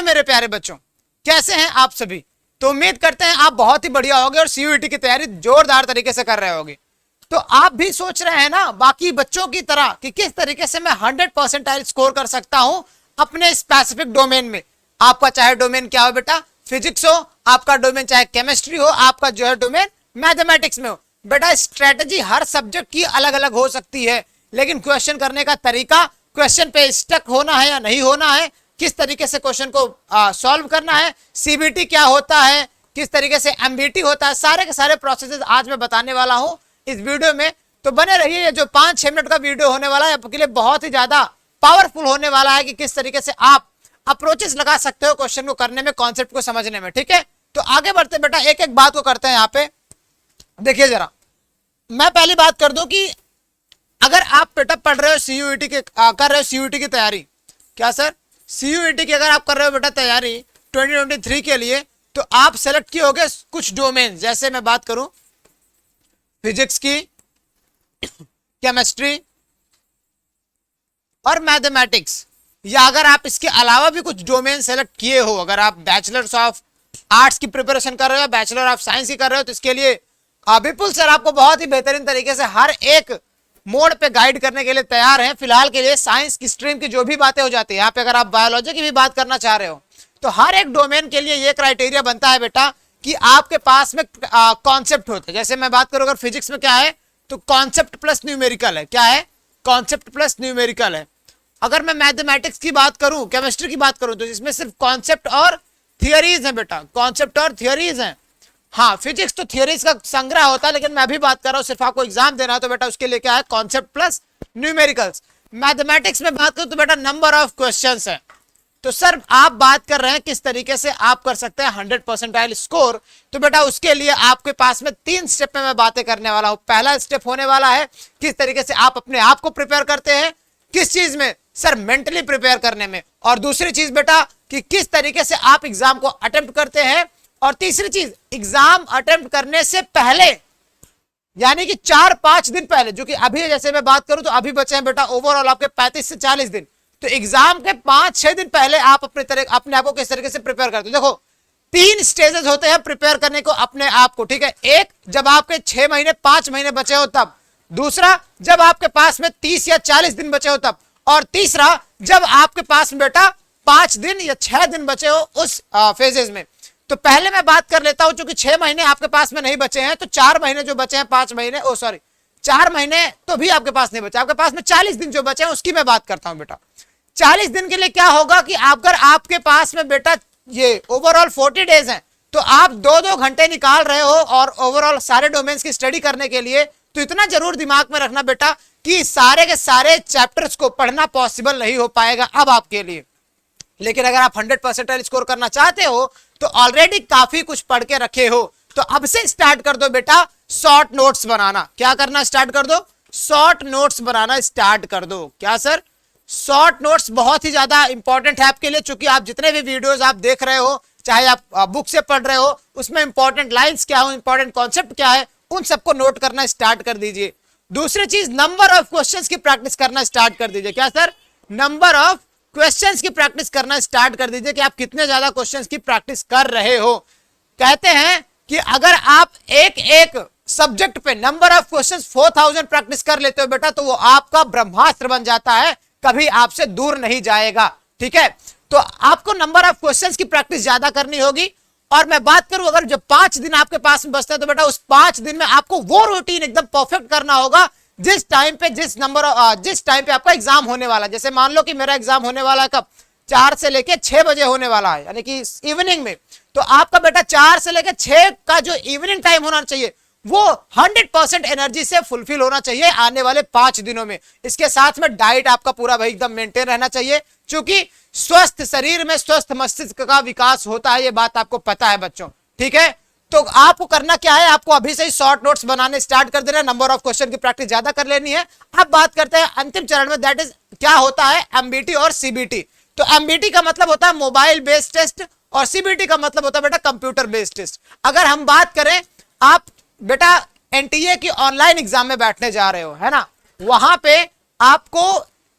मेरे प्यारे बच्चों, कैसे हैं आप सभी? तो उम्मीद करते हैं आप बहुत ही बढ़िया होगे और सीयूईटी की तैयारी जोरदार तरीके से कर रहे होगे। तो आप भी सोच रहे हैं ना बाकी बच्चों की तरह कि किस तरीके से मैं 100% स्कोर कर सकता हूं अपने स्पेसिफिक डोमेन में। आपका चाहे डोमेन क्या हो बेटा, फिजिक्स हो, आपका डोमेन चाहे केमिस्ट्री हो, आपका जो है डोमेन मैथमेटिक्स में हो। बेटा स्ट्रेटजी हर सब्जेक्ट की अलग अलग हो सकती है, लेकिन क्वेश्चन करने का तरीका, क्वेश्चन पे स्टक होना है या नहीं होना है, किस तरीके से क्वेश्चन को सॉल्व करना है, सीबीटी क्या होता है, किस तरीके से एमबीटी होता है, सारे के सारे प्रोसेसेस आज मैं बताने वाला हूं इस वीडियो में। तो बने रहिए, ये जो 5-6 मिनट का वीडियो होने वाला है आपके लिए बहुत ही ज्यादा पावरफुल होने वाला है कि किस तरीके से आप अप्रोचेस लगा सकते हो क्वेश्चन को करने में, कॉन्सेप्ट को समझने में। ठीक है, तो आगे बढ़ते बेटा एक एक बात को करते हैं। यहाँ पे देखिए जरा, मैं पहली बात कर दूं कि अगर आप बेटा पढ़ रहे हो सीयूईटी के कर रहे हो सीयूईटी की तैयारी, क्या सर सीयूईटी की अगर आप कर रहे हो बेटा तैयारी 2023 के लिए, तो आप सेलेक्ट किए होगे कुछ डोमेन, जैसे मैं बात करूं फिजिक्स की, केमिस्ट्री और मैथमेटिक्स, या अगर आप इसके अलावा भी कुछ डोमेन सेलेक्ट किए हो, अगर आप बैचलर्स ऑफ आर्ट्स की प्रिपरेशन कर रहे हो, बैचलर ऑफ साइंस की कर रहे हो, तो इसके लिए विपुल सर आपको बहुत ही बेहतरीन तरीके से हर एक मोड पे गाइड करने के लिए तैयार हैं। फिलहाल के लिए साइंस की स्ट्रीम की जो भी बातें हो जाती है, यहाँ पे अगर आप बायोलॉजी की भी बात करना चाह रहे हो, तो हर एक डोमेन के लिए ये क्राइटेरिया बनता है बेटा कि आपके पास में कॉन्सेप्ट होते हैं। जैसे मैं बात करूं अगर फिजिक्स में क्या है, तो कॉन्सेप्ट प्लस न्यूमेरिकल है। क्या है? कॉन्सेप्ट प्लस न्यूमेरिकल है। अगर मैं मैथमेटिक्स की बात करूं, केमिस्ट्री की बात करूं, तो इसमें सिर्फ कॉन्सेप्ट और थियरीज है बेटा, कॉन्सेप्ट और थियरीज हैं। हाँ, फिजिक्स तो थियरीज का संग्रह होता है, लेकिन मैं भी बात कर रहा हूं सिर्फ आपको एग्जाम देना है, तो बेटा उसके लिए क्या है, कॉन्सेप्ट प्लस न्यूमेरिकल्स। मैथमेटिक्स में बात करूं तो बेटा नंबर ऑफ क्वेश्चंस है। तो सर आप बात कर रहे हैं किस तरीके से आप कर सकते हैं 100% स्कोर, तो बेटा उसके लिए आपके पास में 3 स्टेप में मैं बातें करने वाला हूं। पहला स्टेप होने वाला है किस तरीके से आप अपने आप को प्रिपेयर करते हैं, किस चीज में सर, मेंटली प्रिपेयर करने में, और दूसरी चीज बेटा कि किस तरीके से आप एग्जाम को अटेम्प्ट करते हैं, और तीसरी चीज एग्जाम अटेम्प्ट करने से पहले यानी कि 4-5 दिन पहले, जो कि अभी जैसे मैं बात करूं तो अभी बचे हैं बेटा ओवरऑल आपके 35 से 40 दिन, तो एग्जाम के 5-6 दिन पहले आप अपने आप को किस तरीके से प्रिपेयर करते हो। देखो 3 स्टेजेस होते हैं प्रिपेयर करने को अपने आप को, ठीक है। एक, जब आपके 6 महीने 5 महीने बचे हो तब, दूसरा जब आपके पास में 30 या 40 दिन बचे हो तब, और तीसरा जब आपके पास में बेटा 5 दिन या 6 दिन बचे हो उस फेजेस में। तो पहले मैं बात कर लेता हूं, क्योंकि 6 महीने आपके पास में नहीं बचे हैं, तो 4 महीने जो बचे हैं, 5 महीने, 4 महीने तो भी आपके पास नहीं बचे, आपके पास में 40 दिन जो बचे हैं उसकी मैं बात करता हूं बेटा। 40 दिन के लिए क्या होगा कि अगर आपके पास में बेटा ये ओवरऑल 40 डेज हैं, तो आप 2-2 घंटे निकाल रहे हो और ओवरऑल सारे डोमेन्स की स्टडी करने के लिए, तो इतना जरूर दिमाग में रखना बेटा कि सारे के सारे चैप्टर्स को पढ़ना पॉसिबल नहीं हो पाएगा अब आपके लिए। लेकिन अगर आप 100% स्कोर करना चाहते हो तो ऑलरेडी काफी कुछ पढ़ के रखे हो, तो अब से स्टार्ट कर दो बेटा शॉर्ट नोट्स बनाना। क्या करना स्टार्ट कर दो? शॉर्ट नोट्स बनाना स्टार्ट कर दो। क्या सर? शॉर्ट नोट्स बहुत ही ज्यादा इंपॉर्टेंट है आपके लिए, चूंकि आप जितने भी वीडियोस आप देख रहे हो, चाहे आप बुक से पढ़ रहे हो, उसमें इंपॉर्टेंट लाइंस क्या हो, इंपॉर्टेंट कॉन्सेप्ट क्या है, उन सबको नोट करना स्टार्ट कर दीजिए। दूसरी चीज, नंबर ऑफ क्वेश्चंस की प्रैक्टिस करना स्टार्ट कर दीजिए। क्या सर? नंबर ऑफ क्वेश्चंस की प्रैक्टिस करना स्टार्ट कर दीजिए कि आप कितने ज्यादा क्वेश्चंस की प्रैक्टिस कर रहे हो। कहते हैं कि अगर आप एक सब्जेक्ट पे नंबर ऑफ क्वेश्चंस 4000 प्रैक्टिस कर लेते हो बेटा, तो वो आपका ब्रह्मास्त्र बन जाता है, कभी आपसे दूर नहीं जाएगा। ठीक है, तो आपको नंबर ऑफ क्वेश्चंस की प्रैक्टिस ज्यादा करनी होगी। और मैं बात करूं अगर जब 5 दिन आपके पास में बचते हैं, तो बेटा उस 5 दिन में आपको वो रूटीन एकदम परफेक्ट करना होगा जिस टाइम पे आपका एग्जाम होने वाला है। जैसे मान लो कि मेरा एग्जाम होने वाला है कब, 4 से लेके 6 बजे होने वाला है, यानी कि इवनिंग में, तो आपका बेटा 4 से लेके 6 का जो इवनिंग टाइम होना चाहिए वो 100% एनर्जी से फुलफिल होना चाहिए आने वाले 5 दिनों में। इसके साथ में डाइट आपका पूरा भाई एकदम मेंटेन रहना चाहिए, क्योंकि स्वस्थ शरीर में स्वस्थ मस्तिष्क का विकास होता है, ये बात आपको पता है बच्चों। ठीक है, तो आपको करना क्या है, आपको अभी से ही शॉर्ट नोट्स बनाने स्टार्ट कर देना, नंबर ऑफ क्वेश्चन की प्रैक्टिस ज्यादा कर लेनी है। अब बात करते हैं अंतिम चरण में, दैट इज क्या होता है एमबीटी और सीबीटी। तो एमबीटी का मतलब होता है मोबाइल बेस्ड टेस्ट, और सीबीटी का मतलब होता है बेटा कंप्यूटर बेस्ड टेस्ट। अगर हम बात करें, आप बेटा एनटीए की ऑनलाइन एग्जाम में बैठने जा रहे हो, है ना, वहां पे आपको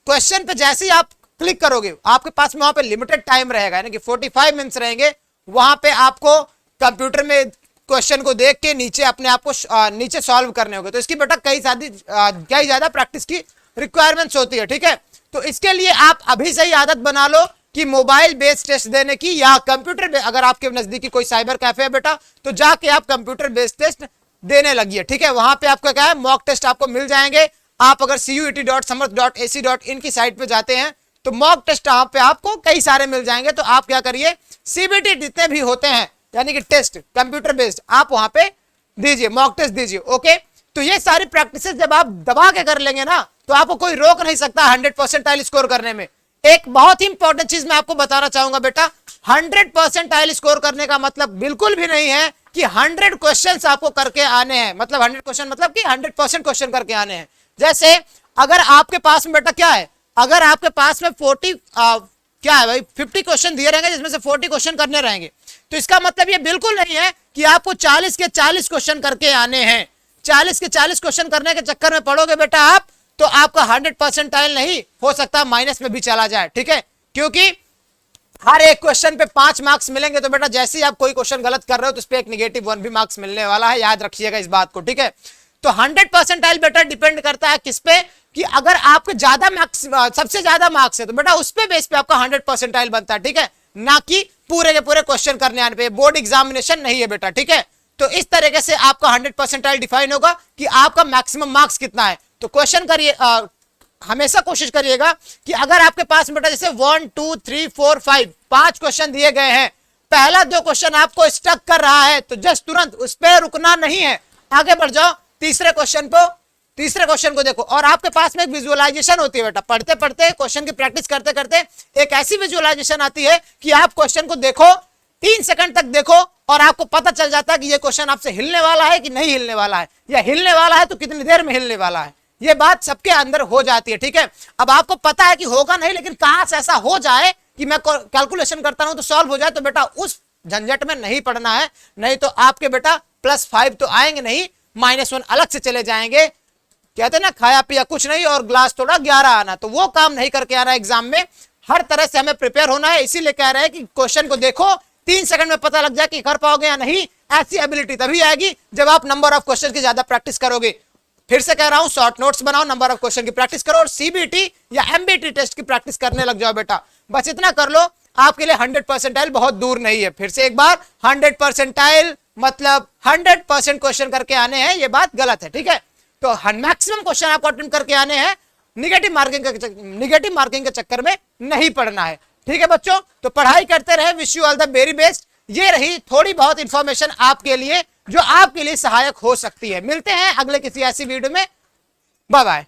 क्वेश्चन पे जैसे ही आप क्लिक करोगे, आपके पास में वहां पे लिमिटेड टाइम रहेगा, यानी कि 45 मिनट्स रहेंगे। वहां पे आपको कंप्यूटर में क्वेश्चन को देख के नीचे अपने आप को नीचे सॉल्व करने होंगे। तो इसकी बेटा कई ज्यादा प्रैक्टिस की रिक्वायरमेंट्स होती है, ठीक है। तो इसके लिए आप अभी से ही आदत बना लो कि मोबाइल बेस्ड टेस्ट देने की, या कंप्यूटर, अगर आपके नजदीकी कोई साइबर कैफे है बेटा, तो जाके आप कंप्यूटर बेस्ड टेस्ट देने लगिए, ठीक है। वहां पे आपका क्या है, मॉक टेस्ट आपको मिल जाएंगे। आप अगर CUET.samarth.ac.in की साइट पे जाते हैं तो मॉक टेस्ट यहाँ पे आपको कई सारे मिल जाएंगे। तो आप क्या करिए, CBT जितने भी होते हैं यानी कि टेस्ट कंप्यूटर बेस्ड, आप वहां पे दीजिए, मॉक टेस्ट दीजिए, ओके। तो ये सारी प्रैक्टिस जब आप दबा के कर लेंगे ना, तो आपको कोई रोक नहीं सकता 100% स्कोर करने में। एक बहुत ही इंपॉर्टेंट चीज मैं आपको बताना चाहूंगा बेटा, 100% स्कोर करने का मतलब बिल्कुल भी नहीं है कि 100 क्वेश्चंस आपको करके आने हैं। मतलब 100 क्वेश्चन मतलब कि 100% क्वेश्चन करके आने हैं। जैसे अगर आपके पास में बेटा क्या है, अगर आपके पास में 50 क्वेश्चन दिए रहेंगे जिसमें से 40 क्वेश्चन करने रहेंगे, तो इसका मतलब ये बिल्कुल नहीं है कि आपको 40 के 40 क्वेश्चन करके आने हैं। 40 के 40 क्वेश्चन करने के चक्कर में पड़ोगे बेटा आप, तो आपका 100% नहीं हो सकता, माइनस में भी चला जाए, ठीक है। क्योंकि हर एक क्वेश्चन पे 5 मार्क्स मिलेंगे, तो बेटा जैसे ही आप कोई क्वेश्चन गलत कर रहे हो तो उस पर एक -1 भी मार्क्स मिलने वाला है, याद रखिएगा इस बात को, ठीक है। तो 100% बेटा डिपेंड करता है किस पे, कि अगर आपके ज्यादा मार्क्स, सबसे ज्यादा मार्क्स है, तो बेटा उस पे बेस पे आपका 100% बनता है, ठीक है, ना कि पूरे के पूरे क्वेश्चन करने आने पे। बोर्ड एग्जामिनेशन नहीं है बेटा, ठीक है। तो इस तरीके से आपका 100% डिफाइन होगा कि आपका मैक्सिमम मार्क्स कितना है। तो क्वेश्चन करिए, हमेशा कोशिश करिएगा कि अगर आपके पास बेटा जैसे 1 2 3 4 5 क्वेश्चन दिए गए हैं, पहला 2 क्वेश्चन आपको स्टक कर रहा है तो जस्ट तुरंत उस पर रुकना नहीं है, आगे बढ़ जाओ तीसरे क्वेश्चन को देखो। और आपके पास में एक विजुअलाइजेशन होती है बेटा, पढ़ते पढ़ते क्वेश्चन की प्रैक्टिस करते करते एक ऐसी विजुअलाइजेशन आती है कि आप क्वेश्चन को देखो, 3 सेकंड तक देखो और आपको पता चल जाता है कि ये क्वेश्चन आपसे हिलने वाला है कि नहीं हिलने वाला है, या हिलने वाला है तो कितनी देर में हिलने वाला है। ये बात सबके अंदर हो जाती है, ठीक है। अब आपको पता है कि होगा नहीं, लेकिन काश ऐसा हो जाए कि मैं कैलकुलेशन करता रहूं तो सॉल्व हो जाए, तो बेटा उस झंझट में नहीं पड़ना है, नहीं तो आपके बेटा +5 तो आएंगे नहीं, -1 अलग से चले जाएंगे। कहते ना खाया पिया कुछ नहीं और ग्लास थोड़ा 11 आना, तो वो काम नहीं करके आना एग्जाम में। हर तरह से हमें प्रिपेयर होना है, इसीलिए कह रहे हैं कि क्वेश्चन को देखो, 3 सेकंड में पता लग जाए कि कर पाओगे या नहीं। ऐसी एबिलिटी तभी आएगी जब आप नंबर ऑफ क्वेश्चन की ज्यादा प्रैक्टिस करोगे। फिर से कह रहा हूं, शॉर्ट नोट्स बनाओ, नंबर ऑफ क्वेश्चन की प्रैक्टिस करो और CBT या MBT टेस्ट की प्रैक्टिस करने लग जाओ बेटा। बस इतना कर लो, आपके लिए 100% बहुत दूर नहीं है। फिर से एक बार, 100% मतलब 100% क्वेश्चन करके आने हैं, ये बात गलत है, ठीक है। तो मैक्सिमम क्वेश्चन आपको अटेम्प्ट करके आने हैं, निगेटिव मार्किंग के चक्कर में नहीं पड़ना है, ठीक है बच्चों। तो पढ़ाई करते रहे, wish you all the very best. ये रही थोड़ी बहुत इंफॉर्मेशन आपके लिए जो आपके लिए सहायक हो सकती है। मिलते हैं अगले किसी ऐसी वीडियो में, बाय बाय।